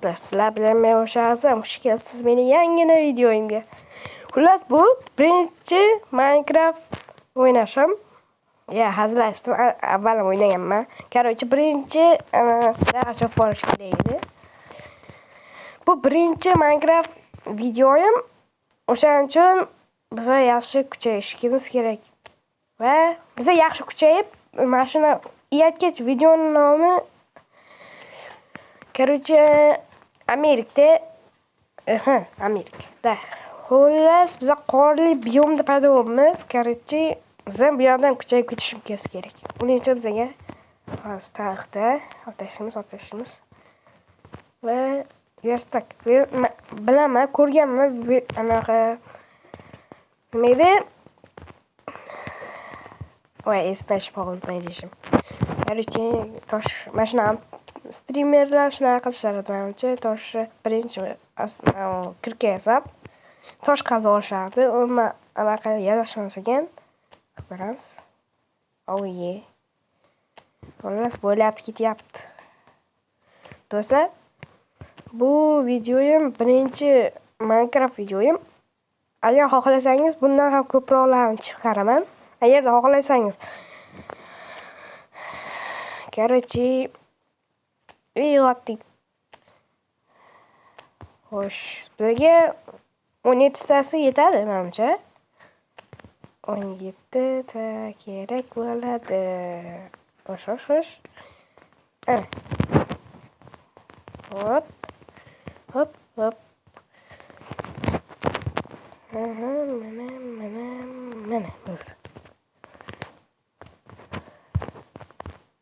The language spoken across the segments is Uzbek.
Sizlar bilan men O'shazam, xush kelibsiz meni yangina videoyimga. Xullas bu birinchi Minecraft o'ynashim. Hazillashdim. Avval o'ynaganman. Короче, birinchi yaxshi borish kerak edi. Bu birinchi Minecraft videoyim. O'shaning uchun biz yaxshi kuchayishimiz kerak. Va biz yaxshi kuchayib, mana shuni iyatgach videoning nomi Короче, Amerikada. Xullas, biz qorli biyomda paydo bo'lamiz. Короче, biz ham bu yerdan kuchayib ketishimiz kerak. Buning uchun bizga hozir tarixda otashimiz. Va verstak. Bilaman, ko'rganman anaqa nima voy esdash qolmaydi ishim. Короче, tosh mashina streamerlar shunaqa qilishadi menimcha. Toshni birinchi kirka yasab tosh qazib olishadi. Uni anaqa yasashmas ekan. Ko'ramiz. Oye. Xullas bo'ylab ketyapti. Do'stlar, bu videoyim birinchi Minecraft videoyim. Agar xohlasangiz bundan ham ko'proqlarni chiqaraman. Agar xohlasangiz. Короче, yotdik. Xo'sh, bizga 17 tasi yetadi menimcha. 17 ta kerak bo'ladi. Xo'sh. Hop. Mana.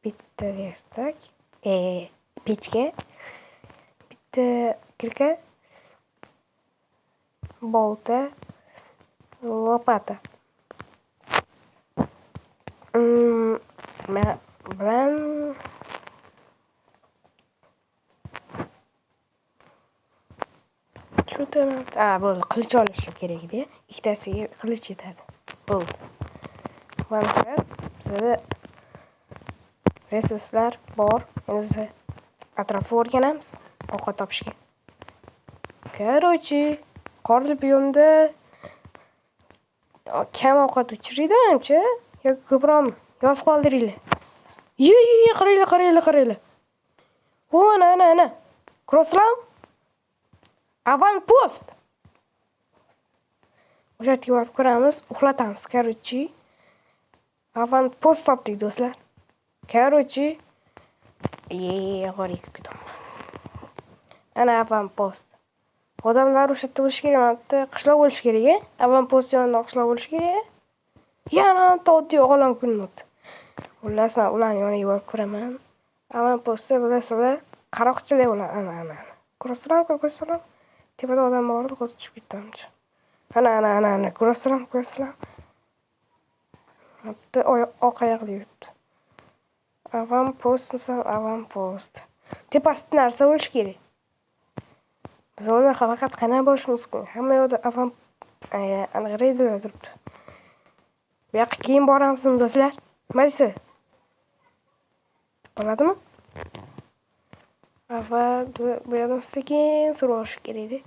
Bitta verstak. Pechka. Bitta kirka. Bolta. Lopata. Bilan bo'ldi. Qilich olishim kerak edi. Ikkitasiga qilich yetadi. Bo'ldi. Mana bizda resurslar bor. Endi biz atrofni o'rganamiz ovqat topishga. Короче, qorli biyomda kam ovqat o'chiradi menimcha. Yoki ko'proq yozib qoldiringlar. Qaranglar. Ana. Crossram. Avantpost. O'sha yerga borib ko'ramiz, uxlatamiz. Короче, avantpost topdik do'stlar. Короче, g'origa ketaman. Ana avantpost. Odamlar o'sha yerda bo'lishi kerak, qishloq bo'lishi kerak. Avantpost yonida qishloq bo'lishi kerak. Yana toti o'g'lon kunmoqda. Xullas, men ularni yoniga borib ko'raman. Avantpostda bilasizlar, qaroqchilar ular. Ana. Ko'rasizlar? Tepada odam bor, qo'zib tushib ketdi. Ana. Ko'rasizlar? Bitta oq oyoqli yuribdi. Avantpost. Tepasida narsa bo'lishi kerak. Biz uni faqat qanday bo'lishimiz mumkin? Hamma yoqda aniq reydalar turibdi. Bu yoqqa keyin boramiz do'stlar. Mayli. Bo'ladimi? Avval bu yerdan sekin surish kerak edi.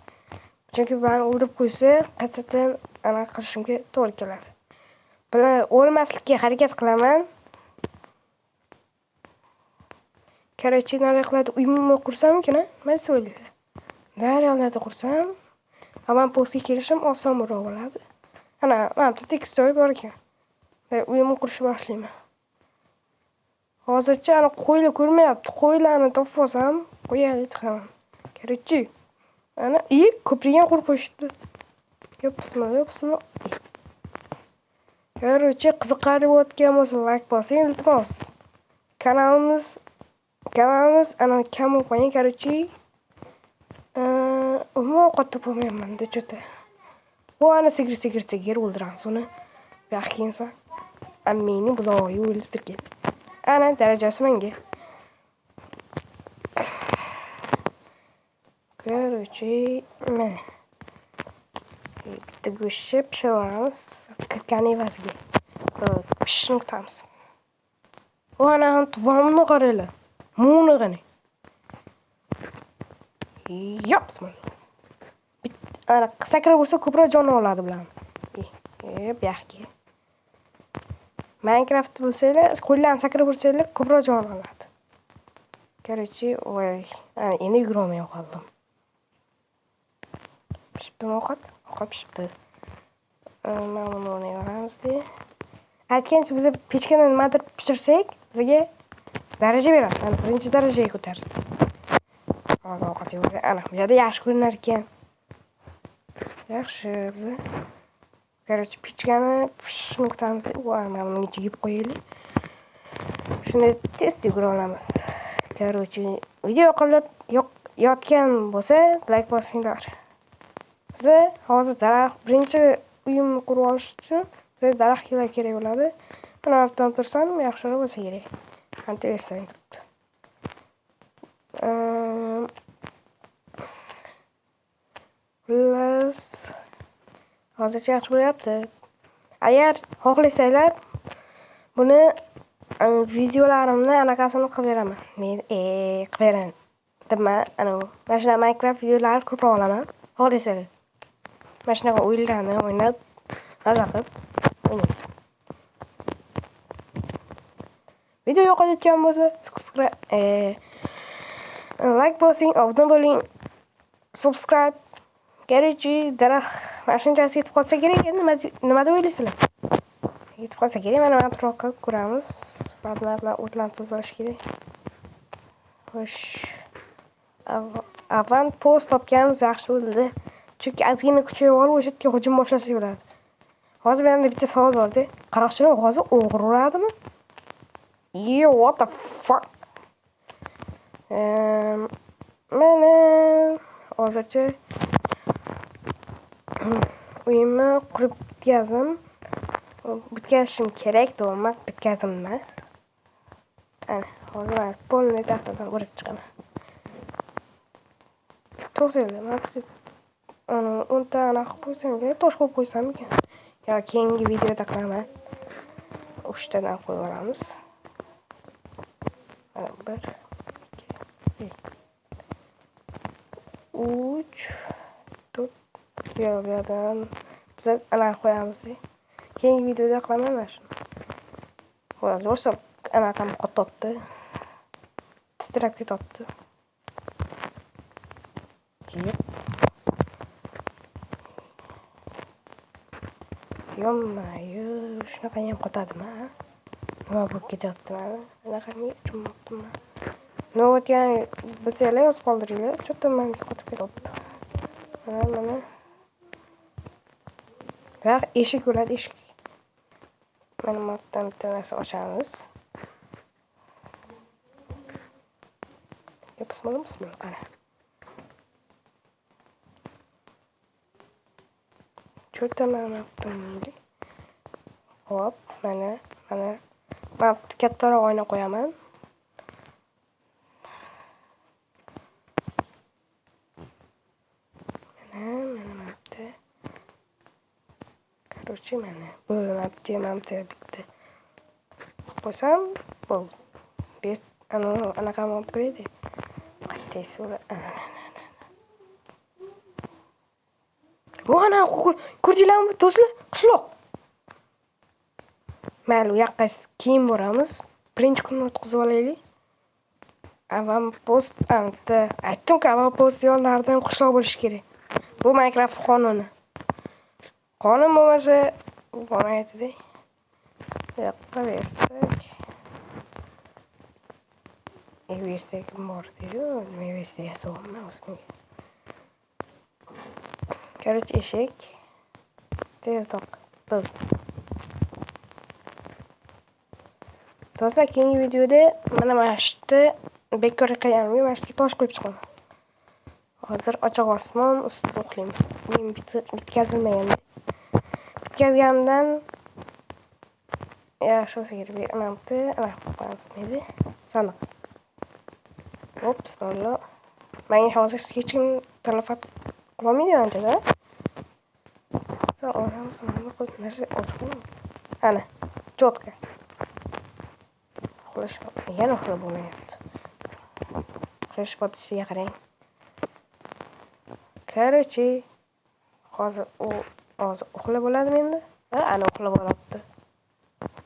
Chunki meni o'ldirib qo'ysa, qaytadan anaqa qilishimga to'g'ri keladi. Bilan o'lmaslikka harakat qilaman. Короче, narxlarda uyimni qursam-ku, mayli o'ylaydi. Daryolarda qursam, avantpostga kelishim osonroq bo'ladi. Ana, mana bu tekstoy bor ekan. Uyimni qurishni boshlayman. Hozircha ana qo'ylar ko'rmayapti. Qo'ylarni topib olsam, qo'yadi qilaman. Короче, ana ko'prikni qurib qo'yishdi. Yo'qsizmi? Короче, qiziqarli bo'layotgan bo'lsa, like bosing, iltimos. Kanalimiz ana kam qo'ying. Короче, ovqat topolmayman-da cho'ta. Bu ana sigir o'ldiramiz uni. Yaxshi inson. Meni buzog'i o'ldirgan. Ana darajasi menga. Короче, mana. Bitta go'shtni pishiramiz. Kirkani evaziga. Pishishni kutamiz. Ana tuvomni qaranglar. Muni qani. Yop, bismillah. Ana sakrab bo'lsa ko'proq jon oladi bularni. Yaxki. Minecraft bo'lsanglar, qo'llarni sakrab bo'lsanglar ko'proq jon oladi. Короче, voy, endi yugurolmay qoldim. Pishibdi ovqat pishibdi. Mana buni o'rnayveramiz-da. Aytgancha biz pechkada nimadir pishirsak, bizga daraja beradi. Ana birinchi darajaga ko'tardi. Hozir ovqat yeyver. Ana bu yerda yaxshi ko'rinar ekan. Yaxshi biz. Короче, pechkani pishishini kutamiz. Voy, mana buni yeb qo'yaylik. Shuni tez yugura olamiz. Короче, video yoqayotgan bo'lsa, like bosinglar. Bizga hozir daraxt birinchi uyimni qurib olish uchun bizga daraxt kerak bo'ladi. Buni olib tursam yaxshiroq bo'lsa kerak. Qancha bersang turibdi. Xullas, hozircha yaxshi bo'lyapti. Agar xohlasanglar, buni videolarimni anaqasini qilib beraman. Men qilib beraman. Mana shunaqa Minecraft videolari ko'proq olaman. Xohlasanglar. Mana shunaqa o'yinlarni o'ynab, maza qilib o'ynaysiz. Video yoqayotgan bo'lsa, like bosing, obuna bo'ling, subscribe. Короче, daraxt mashinasi yetib qolsa kerak, endi nima deb o'ylaysizlar? Yetib qolsa kerak, mana turib qilib ko'ramiz. Mana o'tlarni tozalash kerak. Xo'sh. Avval post topganimiz yaxshi bo'ldi. Chunki ozgina kuchayib olib o'sha yerga hujum boshlasa bo'ladi. Hozir menda bitta savol bor-da. Qaroqchilar hozir o'g'ri uradimi? What the fuck? Mana hozircha uyimni qurib bitkazishim kerak, to'g'rimi? Bitkazim emas. Ana, hozir polni taxtadan o'rib chiqaman. To'g'ri, ana 10 ta anaqa qo'ysam, tosh qo'yib qo'ysam ekan. Yo, keyingi videoda qilaman. 3 tadan qo'yib olamiz. Mana 1 2 3 4 yo, bu yerdan biz anaqa qo'yamiz. Keyingi videoda qilaman mana shuni. Xo'p, bo'lsa anaqam qotdi. Titrab ketdi. Yommayu, shunaqa ham qotadimi? Nima bo'lib ketyapti mana? Anaqangi tushunmayapman. Nima o'tgan bilsanglar yozib qoldiringlar. Cho'tta menga qotib ketyapti. Mana. Va eshik bo'ladi, eshik. Mana bundan bitta narsa ochamiz. Bismillah. Ana. Cho'tta mana bunday. Hop, mana kattaroq oyna qo'yaman. Mana bitta. Короче, mana bo'lmabdi, bitta. Qo'ysam, bo'ldi. Biz anaqa olib qo'ydik. Qattaysiz. Mana ko'rdinglarmi do'stlar? Qishloq. Mayli, u yoqqa keyin boramiz. Birinchi kunni o'tkazib olaylik. Avvalpost aytdim-ku, avvalpost yo'llaridan qishloq bo'lishi kerak. Bu Minecraft qonuni. Qonun bo'lmasa bo'lmaydi-da. Yoqqa bersak. Versak bordi-yu, nima versak yasayapman o'zimga. Короче, eshik. Tezroq. Do'stlar, keyingi videoda mana shu bekor qilganimga mana shu tosh qo'yib chiqaman. Hozir ochiq osmon ustida uxlaymiz. Men bitkazilmagan. Bitkazgandan yaxshi bo'lsa kerak. Mana qo'yamiz edi. Sandiq. Hop, bismillah. Menga hozir hech kim talafot qilolmaydi ancha-da. Oramiz nima qilib narsa ochib. Ana, cho'tka. Yana uxlab bo'lmayapti. Qish botishiga qarang. Короче, hozir uxlab oladimi endi? Ana uxlab olibdi.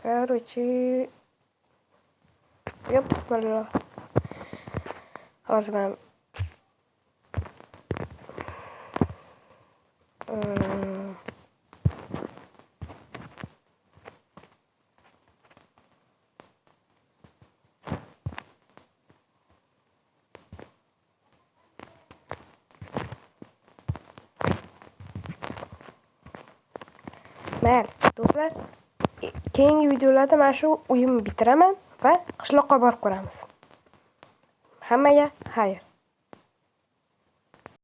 Короче, bismillah. Hozir men mayli do'stlar, keyingi videolarda mana shu uyimni bitiraman va qishloqqa borib ko'ramiz. Hammaga xayr.